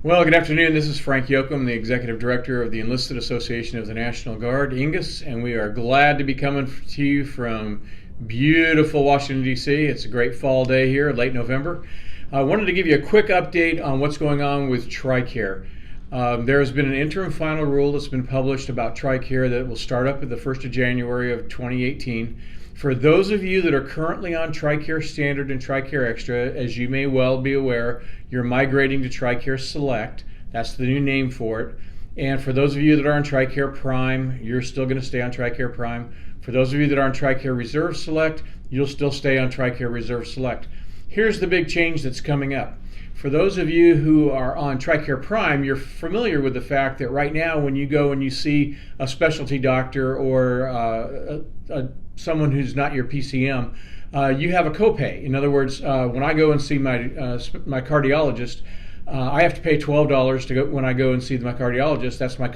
Well, good afternoon. This is Frank Yoakum, the Executive Director of the Enlisted Association of the National Guard, EANGUS, and we are glad to be coming to you from beautiful Washington, D.C. It's a great fall day here, late November. I wanted to give you a quick update on what's going on with TRICARE. There has been an interim final rule that's been published about TRICARE that will start up at the 1st of January of 2018. For those of you that are currently on TRICARE Standard and TRICARE Extra, as you may well be aware, you're migrating to TRICARE Select. That's the new name for it. And for those of you that are on TRICARE Prime, you're still going to stay on TRICARE Prime. For those of you that are on TRICARE Reserve Select, you'll still stay on TRICARE Reserve Select. Here's the big change that's coming up. For those of you who are on TRICARE Prime, you're familiar with the fact that right now when you go and you see a specialty doctor or someone who's not your PCM, you have a copay. In other words, when I go and see my cardiologist, I have to pay $12 to go when I go and see my cardiologist. That's my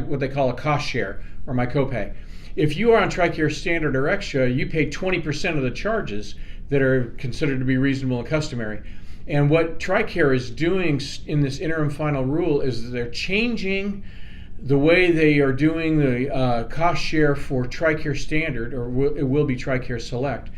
what they call a cost share, or my copay. If you are on TRICARE Standard or Extra, you pay 20% of the charges that are considered to be reasonable and customary. And what TRICARE is doing in this interim final rule is they're changing the way they are doing the cost share for TRICARE Standard, or it will be TRICARE Select.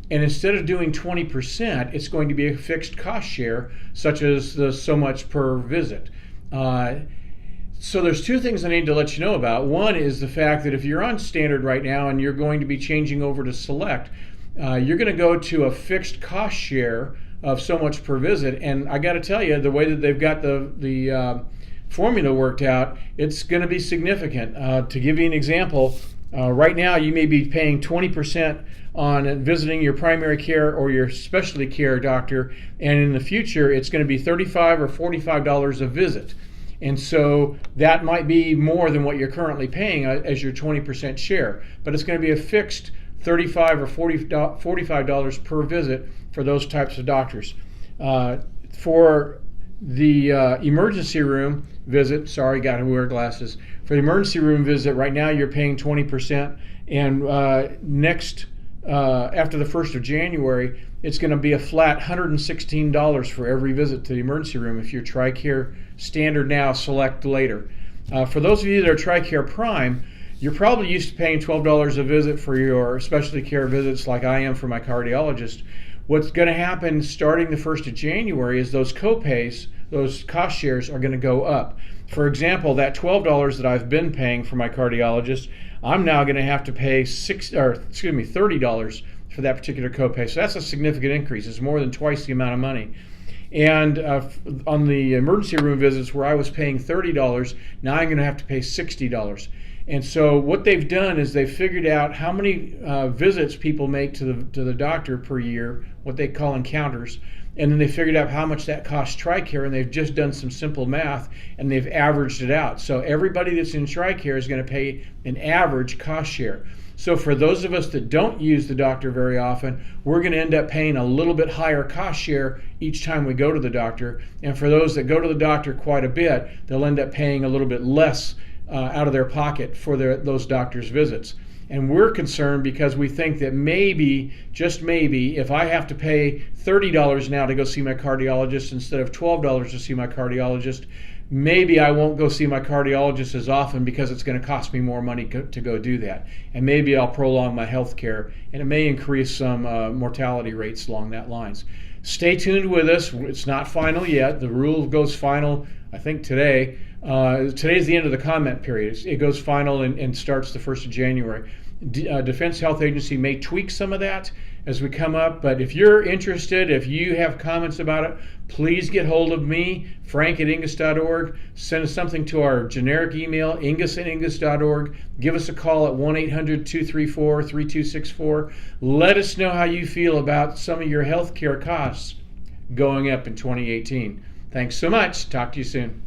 And instead of doing 20%, it's going to be a fixed cost share, such as the so much per visit. So there's two things I need to let you know about. One is the fact that if you're on Standard right now and you're going to be changing over to Select, you're going to go to a fixed cost share of so much per visit. And I got to tell you, the way that they've got the formula worked out, it's going to be significant. To give you an example, right now you may be paying 20% on visiting your primary care or your specialty care doctor, and in the future it's going to be $35 or $45 a visit. And so that might be more than what you're currently paying as your 20% share, but it's going to be a fixed $35 or $45 per visit for those types of doctors. For the emergency room visit, sorry, got to wear glasses. For the emergency room visit, right now you're paying 20%, and after the 1st of January, it's going to be a flat $116 for every visit to the emergency room if you're TRICARE Standard now, Select later. For those of you that are TRICARE Prime, you're probably used to paying $12 a visit for your specialty care visits like I am for my cardiologist. What's going to happen starting the 1st of January is those copays, those cost shares, are going to go up. For example, that $12 that I've been paying for my cardiologist, I'm now going to have to pay $30 for that particular copay. So that's a significant increase. It's more than twice the amount of money. And on the emergency room visits where I was paying $30, now I'm going to have to pay $60. And so what they've done is they've figured out how many visits people make to the doctor per year, what they call encounters, and then they figured out how much that costs TRICARE, and they've just done some simple math and they've averaged it out. So everybody that's in TRICARE is going to pay an average cost share. So for those of us that don't use the doctor very often, we're going to end up paying a little bit higher cost share each time we go to the doctor. And for those that go to the doctor quite a bit, they'll end up paying a little bit less out of their pocket for those doctor's visits. And we're concerned because we think that maybe, just maybe, if I have to pay $30 now to go see my cardiologist instead of $12 to see my cardiologist, maybe I won't go see my cardiologist as often because it's going to cost me more money to go do that. And maybe I'll prolong my health care, and it may increase some mortality rates along that lines. Stay tuned with us. It's not final yet. The rule goes final, I think, today. Today's the end of the comment period. It goes final and starts the 1st of January. Defense Health Agency may tweak some of that as we come up, but if you're interested, if you have comments about it, please get hold of me, frank@ingus.org. Send us something to our generic email, ingus@ingus.org. Give us a call at 1-800-234-3264. Let us know how you feel about some of your health care costs going up in 2018. Thanks so much. Talk to you soon.